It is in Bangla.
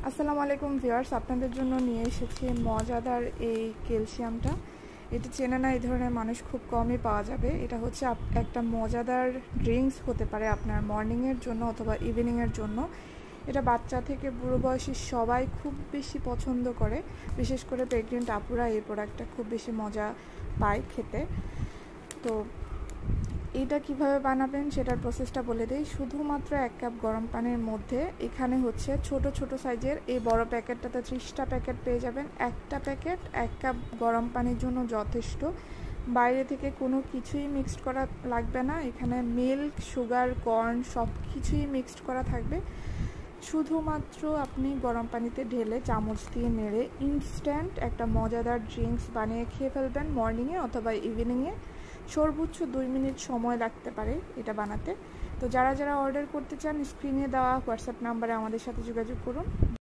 আসসালামু আলাইকুম ভিউয়ার্স, আপনাদের জন্য নিয়ে এসেছি মজাদার এই ক্যালসিয়ামটা। এটা চেনে না এই ধরনের মানুষ খুব কমই পাওয়া যাবে। এটা হচ্ছে একটা মজাদার ড্রিঙ্কস হতে পারে আপনার মর্নিংয়ের জন্য অথবা ইভিনিংয়ের জন্য। এটা বাচ্চা থেকে বুড়ো বয়সী সবাই খুব বেশি পছন্দ করে, বিশেষ করে প্রেগনেন্ট আপুরা এই প্রোডাক্টটা খুব বেশি মজা পায় খেতে। তো এটা কিভাবে বানাবেন সেটার প্রসেসটা বলে দেই। শুধুমাত্র 1 কাপ গরম পানির মধ্যে এখানে হচ্ছে ছোট ছোট সাইজের এই বড় প্যাকেটটাতে 30টা প্যাকেট পেয়ে যাবেন। একটা প্যাকেট 1 কাপ গরম পানির জন্য যথেষ্ট। বাইরে থেকে কোনো কিছুই মিক্সড করা লাগবে না। এখানে মিল্ক, সুগার, কর্ন সব কিছুই মিক্সড করা থাকবে। শুধুমাত্র আপনি গরম পানিতে ঢেলে চামচ দিয়ে নেড়ে ইনস্ট্যান্ট একটা মজাদার ড্রিঙ্কস বানিয়ে খেয়ে ফেলবেন মর্নিংয়ে অথবা ইভিনিংয়ে। সর্বোচ্চ 2 মিনিট সময় লাগতে পারে এটা বানাতে। তো যারা যারা অর্ডার করতে চান স্ক্রিনে দেওয়া হোয়াটসঅ্যাপ নাম্বারে আমাদের সাথে যোগাযোগ করুন।